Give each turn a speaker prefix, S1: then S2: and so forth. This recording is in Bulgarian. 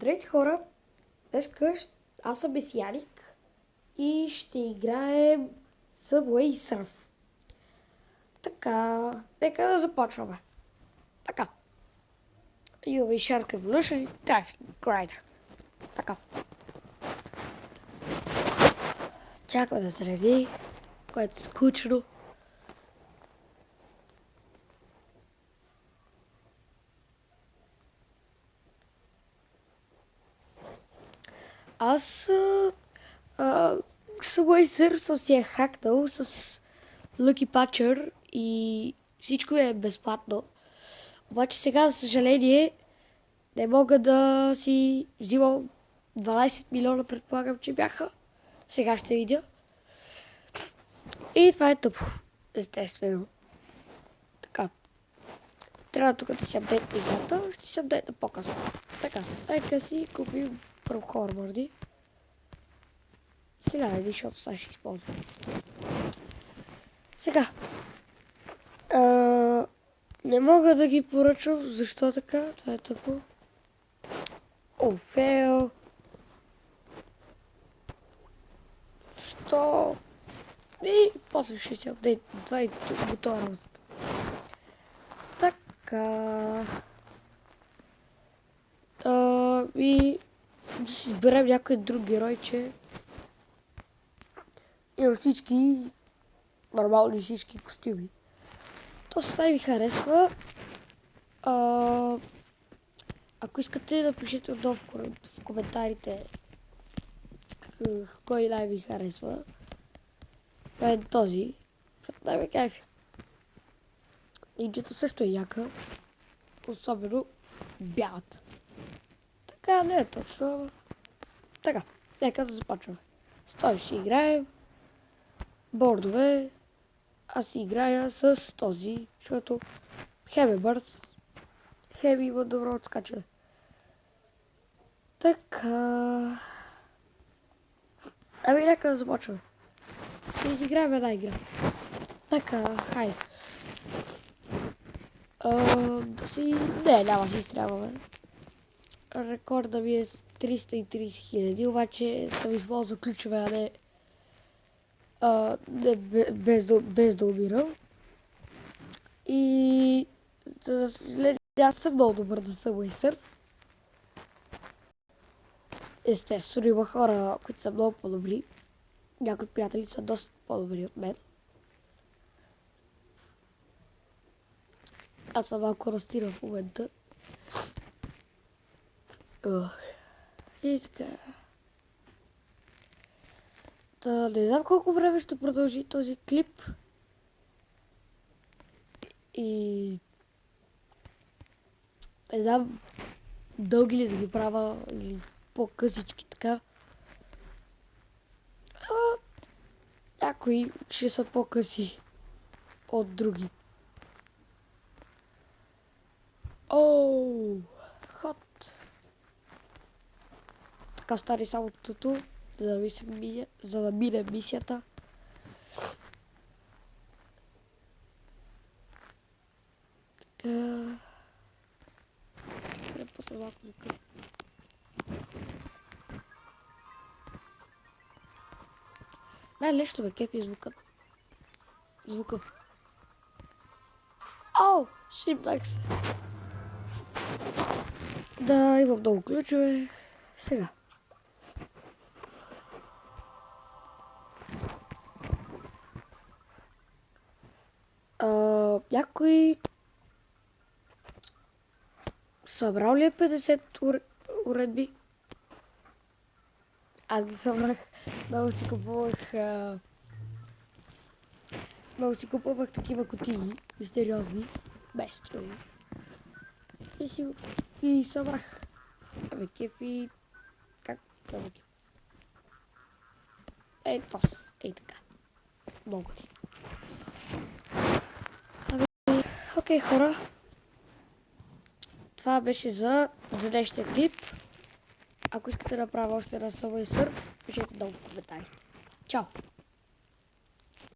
S1: Здравейте хора! Аз съм Бесияник и ще играем Subway Surf. Така, нека да започваме. Така. Имаме и Shark Evolution и Traffic Grider. Така. Чакаме да се реди, което е скучно. Аз Subway Surf съм си е хакнал с Lucky Patcher и всичко е безплатно. Обаче сега, за съжаление, не мога да си взимам 12 милиона, предполагам, че бяха. Сега ще видя. И това е тъпо, естествено. Така. Трябва тук да си апдейтна играта, ще си апдейтна по-късно. Така, нека си купим първо хорбърди. 1000, защото сега ще използвам. Сега. Не мога да ги поръчам, защо така? Това е тъпо. Фейл. Защо? И после ще се апдейт. Това е готова работата. Така. И да си изберем някой друг герой, че има всички нормални всички костюми. То сега ми харесва. Ако искате, напишете отдолу в коментарите кой най-ви харесва. Това е този, защото най-ме кайфи. Нинджата също е яка, особено бялата. Така, не е точно. Така, нека да започваме. С този ще играем. Бордове. Аз си играя с този, защото хем е бърз, хем има добро отскачане. Така. Ами нека да започваме. Ще изиграем една игра. Така, хайде. Да си... Не, няма си изтрябваме. Рекорда ми е 330 000, обаче съм използвал ключове, а не без да умирам. И... аз съм много добър да Subway Surf. Естествено има хора, които са много по-добри. Някои приятели са доста по-добри от мен. Аз съм малко растирал в момента. И така. Не знам колко време ще продължи този клип. И... не знам дълги ли да ги правя или по-късички така. Някои ще са по-къси от други. Хот. Така стане само тъто, за да мине мисията. Така. После малко звука. Най-лесно ме кефи звука. Шипнах се. Да, имам много ключове. Сега. Някой събрал ли е 50 уредби? Аз ги събрах. Много си купувах такива кутии, мистериозни, без чули. И събрах. Абе, кефи... Как? Ей така. Много ти. Окей, хора. Това беше за днешния клип. Ако искате да направя още на Subway Surf, пишете долу в коментарите. Чао!